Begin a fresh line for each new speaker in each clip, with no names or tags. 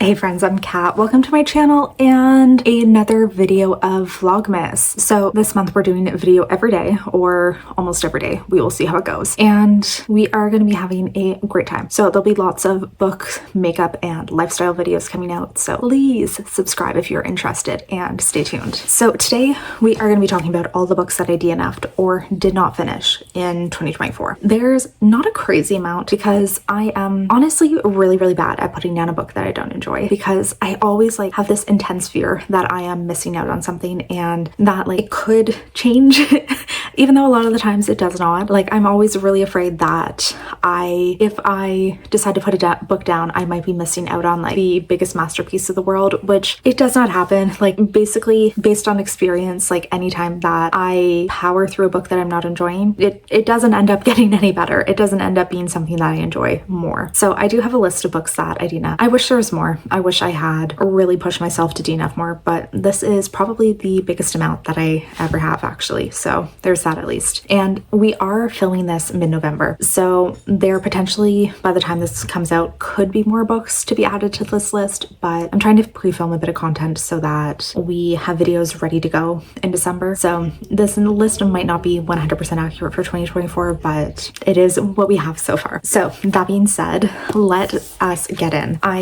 Hey friends, I'm Kat. Welcome to my channel and another video of Vlogmas. So this month we're doing a video every day, or almost every day. We will see how it goes. And we are going to be having a great time. So there'll be lots of book, makeup, and lifestyle videos coming out. So please subscribe if you're interested and stay tuned. So today we are going to be talking about all the books that I DNF'd or did not finish in 2024. There's not a crazy amount because I am honestly really bad at putting down a book that I don't enjoy, because I always have this intense fear that I am missing out on something and that it could change even though a lot of the times it does not. I'm always really afraid that if I decide to put a book down, I might be missing out on the biggest masterpiece of the world, which it does not happen. Basically based on experience, anytime that I power through a book that I'm not enjoying, it doesn't end up getting any better. It doesn't end up being something that I enjoy more. So I do have a list of books that I DNF. I wish there was more. I wish I had really pushed myself to DNF more, but this is probably the biggest amount that I ever have, actually. So there's that at least. And we are filming this mid-November. So there potentially, by the time this comes out, could be more books to be added to this list, but I'm trying to pre-film a bit of content so that we have videos ready to go in December. So this list might not be 100% accurate for 2024, but it is what we have so far. So that being said, let us get in. I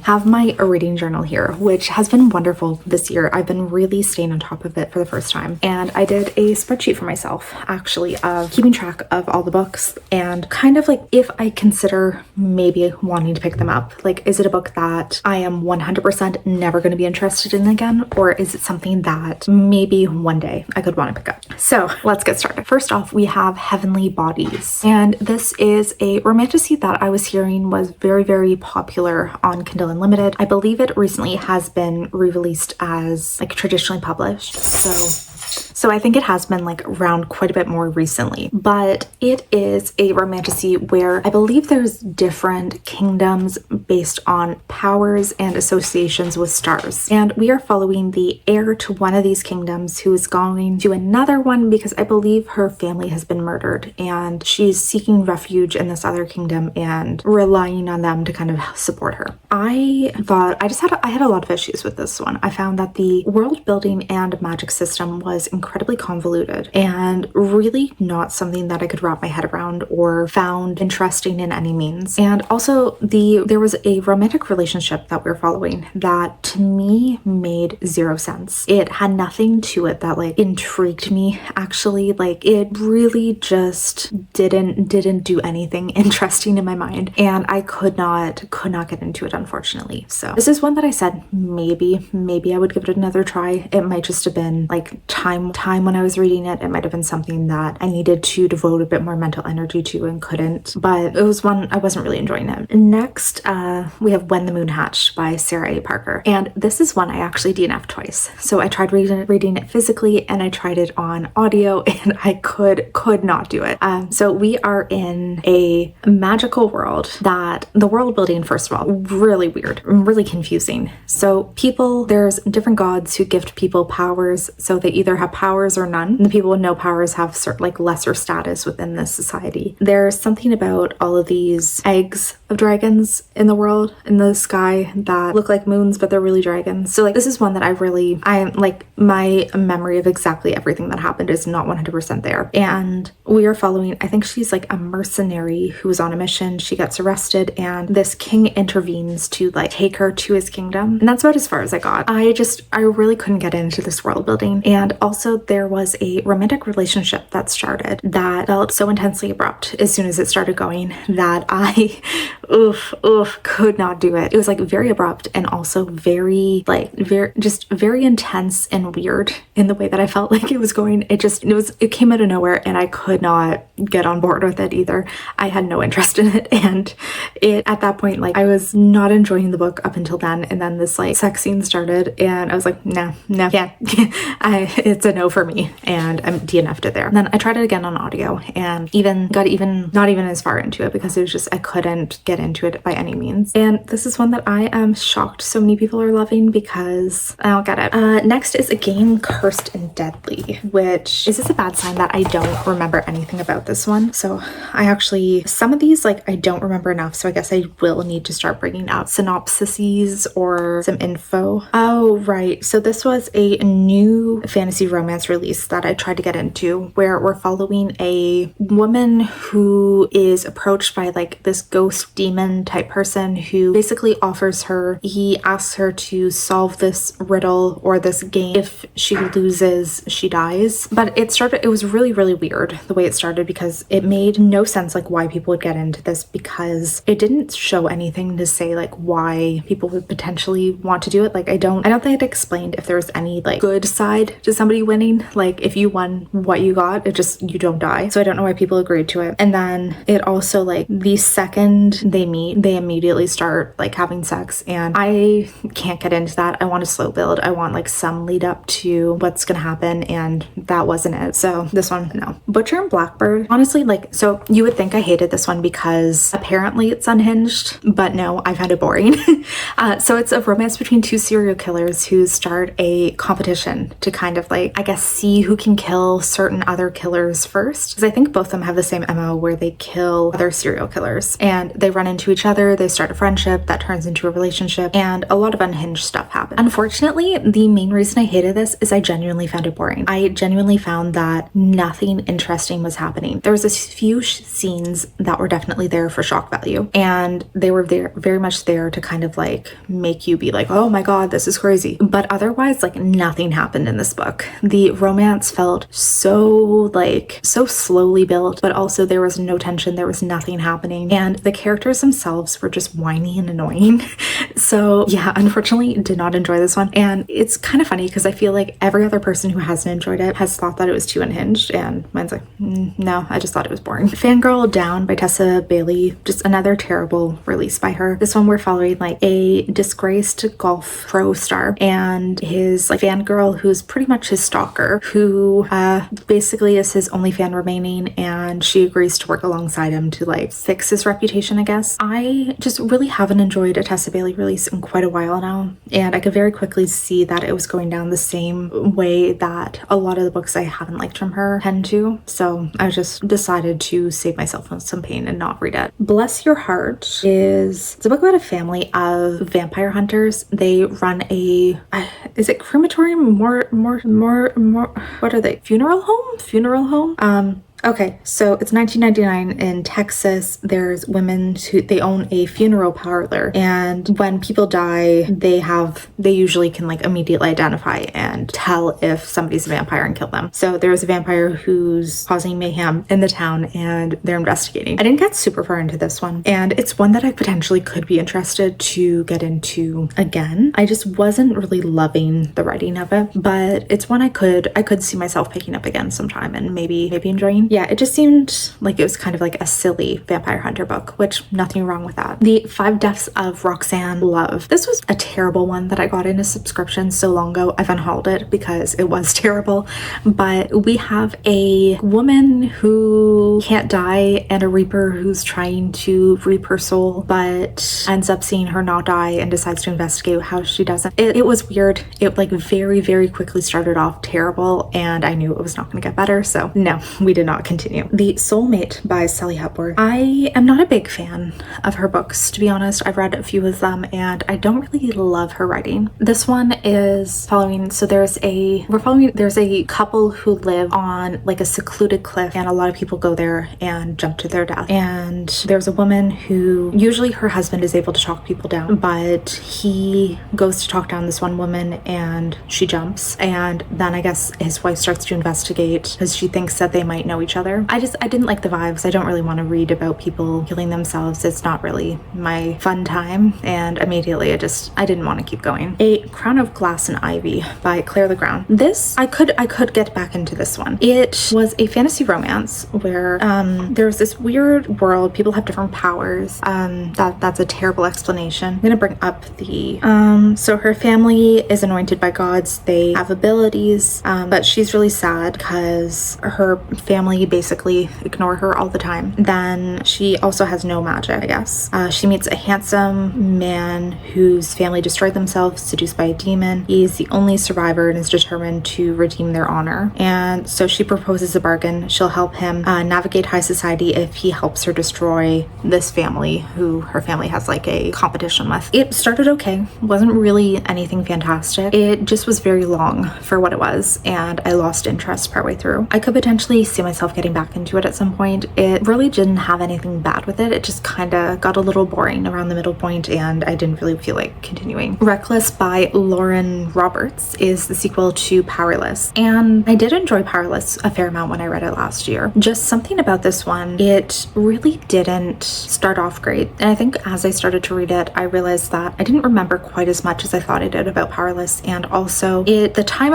have my reading journal here, which has been wonderful this year. I've been really staying on top of it for the first time. And I did a spreadsheet for myself, actually, of keeping track of all the books and kind of if I consider maybe wanting to pick them up. Is it a book that I am 100% never going to be interested in again? Or is it something that maybe one day I could want to pick up? So let's get started. First off, we have Heavenly Bodies. And this is a romantasy that I was hearing was very popular on Kindle Unlimited. I believe it recently has been re-released as traditionally published. So I think it has been around quite a bit more recently, but it is a romantasy where I believe there's different kingdoms based on powers and associations with stars. And we are following the heir to one of these kingdoms who is going to another one because I believe her family has been murdered and she's seeking refuge in this other kingdom and relying on them to kind of support her. I had a lot of issues with this one. I found that the world building and magic system was incredibly convoluted and really not something that I could wrap my head around or found interesting in any means. And also there was a romantic relationship that we're following that to me made zero sense. It had nothing to it that intrigued me, actually. It really just didn't do anything interesting in my mind, and I could not get into it, unfortunately. So this is one that I said maybe I would give it another try. It might just have been time when I was reading it. It might have been something that I needed to devote a bit more mental energy to and couldn't, but it was one I wasn't really enjoying it. Next, we have When the Moon Hatched by Sarah A. Parker, and this is one I actually DNF'd twice. So I tried reading it physically and I tried it on audio and I could not do it. So we are in a magical world that the world building, first of all, really weird, really confusing. So there's different gods who gift people powers, so they either have powers or none. And the people with no powers have certain lesser status within this society. There's something about all of these eggs of dragons in the world, in the sky, that look like moons, but they're really dragons. So this is one that my memory of exactly everything that happened is not 100% there. And we are following, I think she's a mercenary who's on a mission. She gets arrested and this king intervenes to take her to his kingdom. And that's about as far as I got. I really couldn't get into this world building. And also there was a romantic relationship that started that felt so intensely abrupt as soon as it started going that I could not do it. It was very abrupt and also very intense and weird in the way that I felt it was going. It came out of nowhere and I could not get on board with it either. I had no interest in it, and at that point I was not enjoying the book up until then, and then this sex scene started and I was nah, yeah. It's a no no for me, and I DNF'd it there. And then I tried it again on audio and not even as far into it because it was just, I couldn't get into it by any means. And this is one that I am shocked so many people are loving because I don't get it. Next is A Game Cursed and Deadly, which is this a bad sign that I don't remember anything about this one. So I actually, some of these like I don't remember enough, so I guess I will need to start bringing out synopsises or some info. Oh right, so this was a new fantasy romance release that I tried to get into where we're following a woman who is approached by like this ghost demon type person who basically he asks her to solve this riddle or this game. If she loses, she dies. But it was really, really weird the way it started because it made no sense like why people would get into this, because it didn't show anything to say like why people would potentially want to do it. Like I don't think it explained if there was any like good side to somebody winning. Like if you won what you got, you don't die. So I don't know why people agreed to it. And then it also like the second they meet, they immediately start like having sex, and I can't get into that. I want a slow build. I want like some lead up to what's gonna happen, and that wasn't it. So this one, no. Butcher and Blackbird, honestly, like, so you would think I hated this one because apparently it's unhinged, but no, I found it boring. So it's a romance between two serial killers who start a competition to kind of like, I guess, see who can kill certain other killers first, because I think both of them have the same MO where they kill other serial killers, and they run into each other, they start a friendship that turns into a relationship, and a lot of unhinged stuff happens. Unfortunately, the main reason I hated this is I genuinely found it boring. I genuinely found that nothing interesting was happening. There was a few scenes that were definitely there for shock value, and they were there very much there to kind of like make you be like, oh my god, this is crazy. But otherwise, like nothing happened in this book. The romance felt so slowly built, but also there was no tension, there was nothing happening, and the characters themselves were just whiny and annoying. So yeah, unfortunately did not enjoy this one. And it's kind of funny because I feel like every other person who hasn't enjoyed it has thought that it was too unhinged, and mine's like, no, I just thought it was boring. Fangirl Down by Tessa Bailey, just another terrible release by her. This one we're following like a disgraced golf pro star and his like fangirl who's pretty much his stalker, who basically is his only fan remaining, and she agrees to work alongside him to like fix his reputation, I guess. I just really haven't enjoyed a Tessa Bailey release in quite a while now, and I could very quickly see that it was going down the same way that a lot of the books I haven't liked from her tend to, so I just decided to save myself some pain and not read it. Bless Your Heart it's a book about a family of vampire hunters. They run a is it crematorium, more what are they, funeral home. Okay, so it's 1999 in Texas. There's women who they own a funeral parlor, and when people die, they usually can like immediately identify and tell if somebody's a vampire and kill them. So there's a vampire who's causing mayhem in the town, and they're investigating. I didn't get super far into this one, and it's one that I potentially could be interested to get into again. I just wasn't really loving the writing of it, but it's one I could see myself picking up again sometime and maybe enjoying. Yeah, it just seemed like it was kind of like a silly vampire hunter book, which nothing wrong with that. The 5 Deaths of Roxanne Love. This was a terrible one that I got in a subscription so long ago. I've unhauled it because it was terrible, but we have a woman who can't die and a reaper who's trying to reap her soul, but ends up seeing her not die and decides to investigate how she doesn't. It was weird. It like very, very quickly started off terrible, and I knew it was not going to get better, so no, we did not continue. The Soulmate by Sally Hepworth. I am not a big fan of her books, to be honest. I've read a few of them and I don't really love her writing. This one is following, so there's a couple who live on like a secluded cliff, and a lot of people go there and jump to their death. And there's a woman who usually her husband is able to talk people down, but he goes to talk down this one woman and she jumps, and then I guess his wife starts to investigate because she thinks that they might know each other. I didn't like the vibes. I don't really want to read about people killing themselves. It's not really my fun time, and immediately I didn't want to keep going. A Crown of Glass and Ivy by Claire Legrand. This, I could get back into this one. It was a fantasy romance where there's this weird world. People have different powers. That's a terrible explanation. I'm gonna bring up the so her family is anointed by gods. They have abilities, but she's really sad because her family basically ignore her all the time. Then she also has no magic, I guess. She meets a handsome man whose family destroyed themselves, seduced by a demon. He's the only survivor and is determined to redeem their honor. And so she proposes a bargain. She'll help him navigate high society if he helps her destroy this family who her family has like a competition with. It started okay. Wasn't really anything fantastic. It just was very long for what it was, and I lost interest partway through. I could potentially see myself getting back into it at some point. It really didn't have anything bad with it. It just kind of got a little boring around the middle point, and I didn't really feel like continuing. Reckless by Lauren Roberts is the sequel to Powerless, and I did enjoy Powerless a fair amount when I read it last year. Just something about this one, it really didn't start off great, and I think as I started to read it, I realized that I didn't remember quite as much as I thought I did about Powerless, and also the time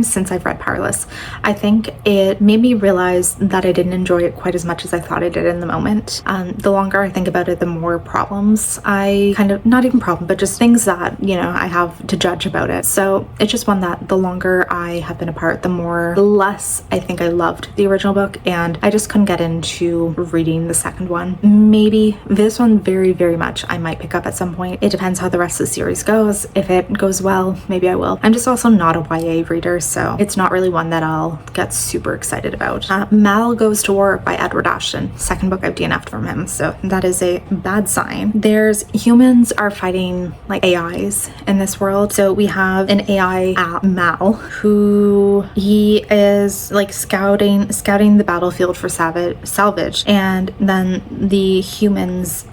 since I've read Powerless, I think it made me realize that I didn't enjoy it quite as much as I thought I did in the moment. The longer I think about it, the more problems I not even problem, but just things that, you know, I have to judge about it. So it's just one that the longer I have been apart, the less I think I loved the original book, and I just couldn't get into reading the second one. Maybe this one very, very much I might pick up at some point. It depends how the rest of the series goes. If it goes well, maybe I will. I'm just also not a YA reader, so it's not really one that I'll get super excited about. Mal Goes to War by Edward Ashton. Second book I've DNF'd from him, so that is a bad sign. There's humans are fighting like AIs in this world. So we have an AI Mal, who he is like scouting the battlefield for salvage, and then the humans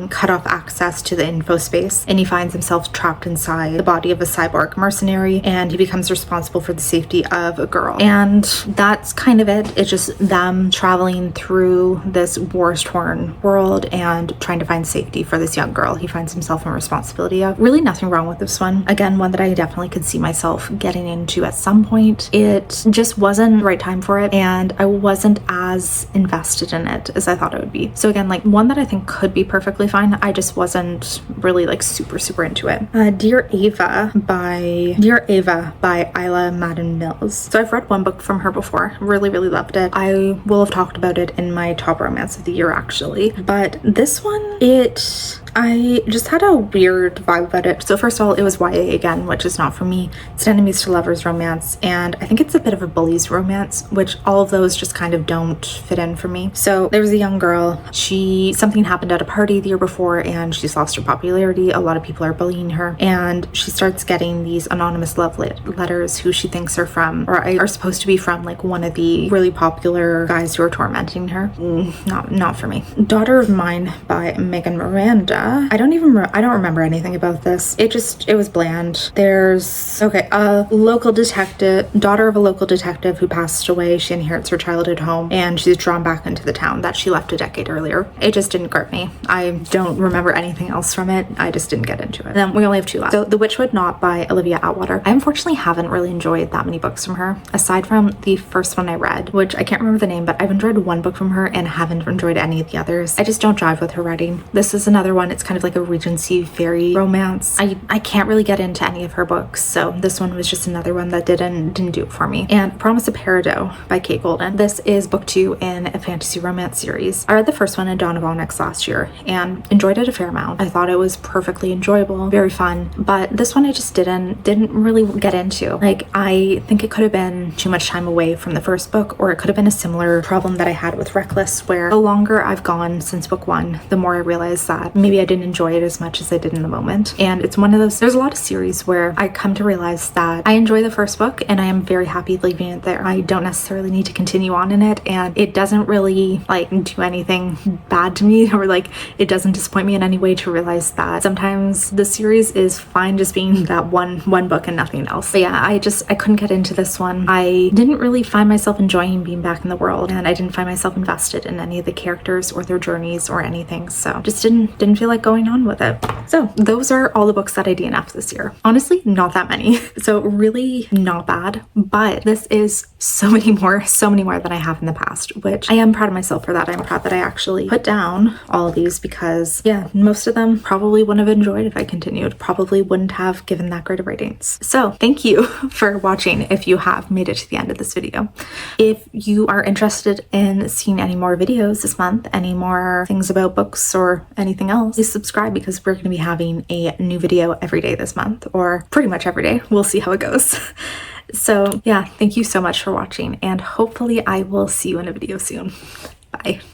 cut off access to the info space, and he finds himself trapped inside the body of a cyborg mercenary, and he becomes responsible for the safety of a girl. And that's kind of it. It's just them traveling through this war-torn world and trying to find safety for this young girl he finds himself in responsibility of. Really nothing wrong with this one. Again, one that I definitely could see myself getting into at some point. It just wasn't the right time for it, and I wasn't as invested in it as I thought it would be. So again, like one that I think could be perfectly fine. I just wasn't really like super into it. Dear Ava by Isla Madden Mills. So I've read one book from her before. Really loved it. I will have talked about it in my top romance of the year actually, but this one, I just had a weird vibe about it. So first of all, it was YA again, which is not for me. It's an enemies to lovers romance, and I think it's a bit of a bullies romance, which all of those just kind of don't fit in for me. So there was a young girl. Something happened at a party the year before, and she's lost her popularity. A lot of people are bullying her, and she starts getting these anonymous love letters who she thinks are from, or are supposed to be from, like one of the really popular guys who are tormenting her. Not for me. Daughter of Mine by Megan Miranda. I don't remember anything about this. It was bland. There's a local detective, daughter of a local detective who passed away. She inherits her childhood home, and she's drawn back into the town that she left a decade earlier. It just didn't grip me. I don't remember anything else from it. I just didn't get into it. And then we only have two left. So The Witchwood Knot by Olivia Atwater. I unfortunately haven't really enjoyed that many books from her, aside from the first one I read, which I can't remember the name, but I've enjoyed one book from her and haven't enjoyed any of the others. I just don't drive with her writing. This is another one. It's kind of like a Regency fairy romance. I can't really get into any of her books, so this one was just another one that didn't do it for me. And Promise of Peridot by Kate Golden. This is book 2 in a fantasy romance series. I read the first one in Dawn of Onyx last year and enjoyed it a fair amount. I thought it was perfectly enjoyable, very fun, but this one I just didn't really get into. Like, I think it could have been too much time away from the first book, or it could have been a similar problem that I had with Reckless, where the longer I've gone since book 1, the more I realize that maybe maybe I didn't enjoy it as much as I did in the moment. And it's one of those, there's a lot of series where I come to realize that I enjoy the first book and I am very happy leaving it there. I don't necessarily need to continue on in it, and it doesn't really like do anything bad to me, or like it doesn't disappoint me in any way to realize that sometimes the series is fine just being that one book and nothing else. But yeah, I couldn't get into this one. I didn't really find myself enjoying being back in the world, and I didn't find myself invested in any of the characters or their journeys or anything, so just didn't feel like going on with it. So those are all the books that I DNF'd this year. Honestly, not that many, so really not bad, but this is so many more than I have in the past, which I am proud of myself for that. I'm proud that I actually put down all of these, because yeah, most of them probably wouldn't have enjoyed if I continued, probably wouldn't have given that great of ratings. So thank you for watching if you have made it to the end of this video. If you are interested in seeing any more videos this month, any more things about books or anything else, please subscribe, because we're going to be having a new video every day this month, or pretty much every day. We'll see how it goes. So yeah, thank you so much for watching, and hopefully I will see you in a video soon. Bye.